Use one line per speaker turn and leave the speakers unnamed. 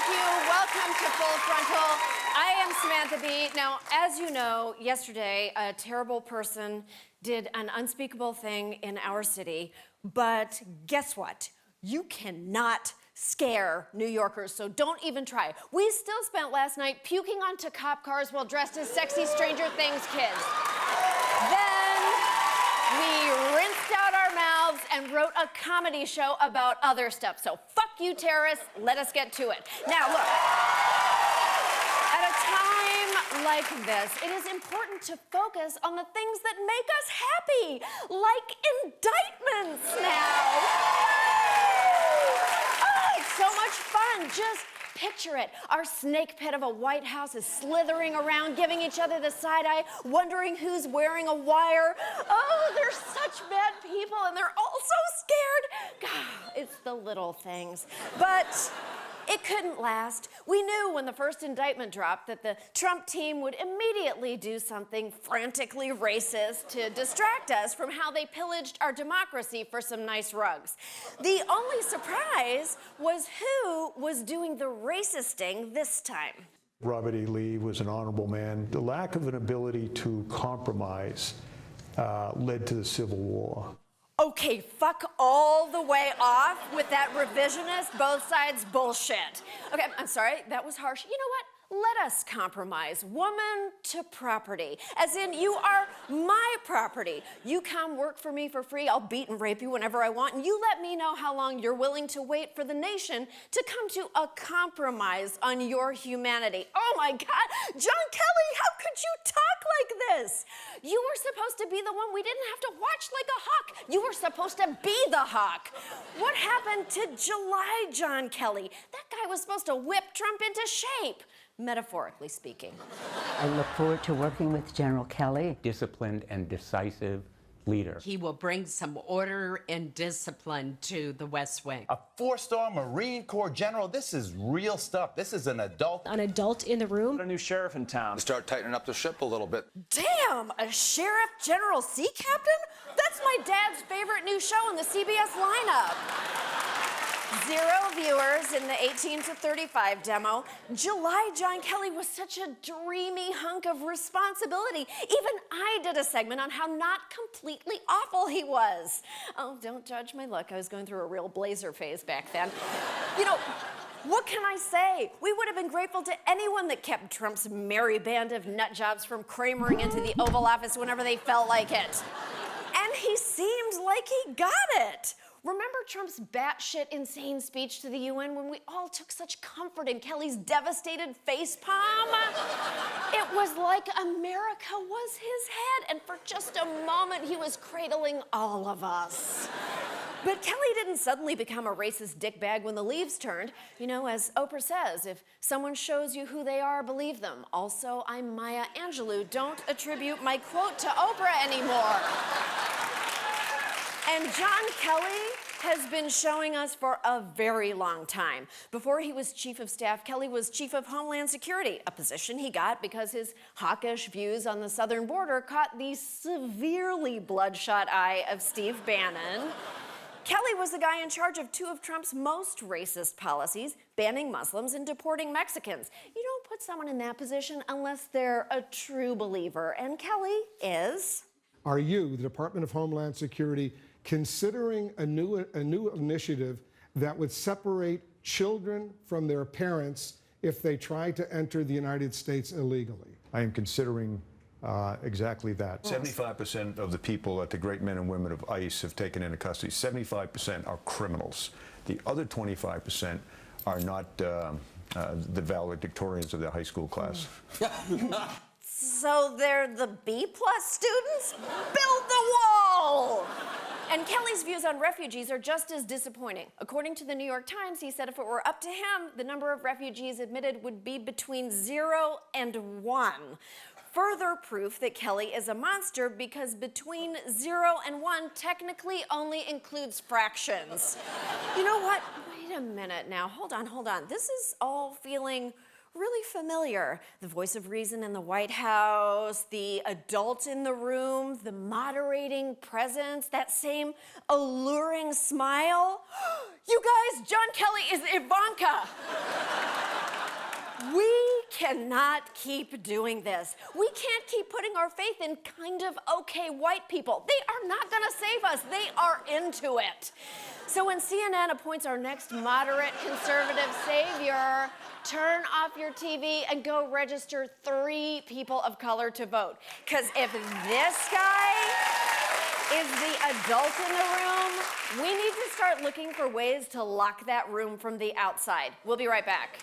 Thank you. Welcome to Full Frontal. I am Samantha B. Now, as you know, yesterday, a terrible person did an unspeakable thing in our city. But guess what? You cannot scare New Yorkers, so don't even try. We still spent last night puking onto cop cars while dressed as sexy Stranger Things kids. Then we rinsed out our mouths and wrote a comedy show about other stuff. So fuck you, terrorists. Let us get to it. Now, look. At a time like this, it is important to focus on the things that make us happy, like indictments now. Oh, it's so much fun. Just picture it. Our snake pit of a White House is slithering around, giving each other the side eye, wondering who's wearing a wire. Oh, they're such bad people, and they're all so scared. God, it's the little things. But it couldn't last. We knew when the first indictment dropped that the Trump team would immediately do something frantically racist to distract us from how they pillaged our democracy for some nice rugs. The only surprise was who was doing the racisting this time.
Robert E. Lee was an honorable man. The lack of an ability to compromise led to the Civil War.
Okay, fuck all the way off with that revisionist, both sides bullshit. Okay, I'm sorry, that was harsh. You know what? Let us compromise. Woman to property. As in, you are my property. You come work for me for free, I'll beat and rape you whenever I want, and you let me know how long you're willing to wait for the nation to come to a compromise on your humanity. Oh my God, John Kelly, how could you talk like this? You were supposed to be the one we didn't have to watch like a hawk. You were supposed to be the hawk. What happened to July John Kelly? That guy was supposed to whip Trump into shape. Metaphorically speaking.
I look forward to working with General Kelly.
Disciplined and decisive leader.
He will bring some order and discipline to the West Wing.
A four-star Marine Corps general. This is real stuff. This is an adult.
An adult in the room.
A new sheriff in town.
Start tightening up the ship a little bit.
Damn, a sheriff general sea captain? That's my dad's favorite new show in the CBS lineup. 0 viewers in the 18 to 35 demo. July John Kelly was such a dreamy hunk of responsibility. Even I did a segment on how not completely awful he was. Oh, don't judge my look. I was going through a real blazer phase back then. You know, what can I say? We would have been grateful to anyone that kept Trump's merry band of nut jobs from cramering into the Oval Office whenever they felt like it. And he seemed like he got it. Remember Trump's batshit insane speech to the UN when we all took such comfort in Kelly's devastated facepalm? It was like America was his head, and for just a moment he was cradling all of us. But Kelly didn't suddenly become a racist dickbag when the leaves turned. You know, as Oprah says, if someone shows you who they are, believe them. Also, I'm Maya Angelou. Don't attribute my quote to Oprah anymore. And John Kelly has been showing us for a very long time. Before he was chief of staff, Kelly was chief of Homeland Security, a position he got because his hawkish views on the southern border caught the severely bloodshot eye of Steve Bannon. Kelly was the guy in charge of 2 of Trump's most racist policies, banning Muslims and deporting Mexicans. You don't put someone in that position unless they're a true believer, and Kelly is.
Are you, the Department of Homeland Security, considering a new initiative that would separate children from their parents if they try to enter the United States illegally?
I am considering exactly that. 75% of the people that the great men and women of ICE have taken into custody, 75% are criminals. The other 25% are not the valedictorians of their high school class.
So they're the B+ students? Build the wall! And Kelly's views on refugees are just as disappointing. According to the New York Times, he said if it were up to him, the number of refugees admitted would be between 0 and 1. Further proof that Kelly is a monster because between 0 and 1 technically only includes fractions. You know what? Wait a minute now. Hold on. This is all feeling really familiar. The voice of reason in the White House, the adult in the room, the moderating presence, that same alluring smile. You guys, John Kelly is Ivanka. We cannot keep doing this. We can't keep putting our faith in kind of okay white people. They are not gonna save us. They are into it. So when CNN appoints our next moderate conservative savior, turn off your TV and go register 3 people of color to vote. Because if this guy is the adult in the room, we need to start looking for ways to lock that room from the outside. We'll be right back.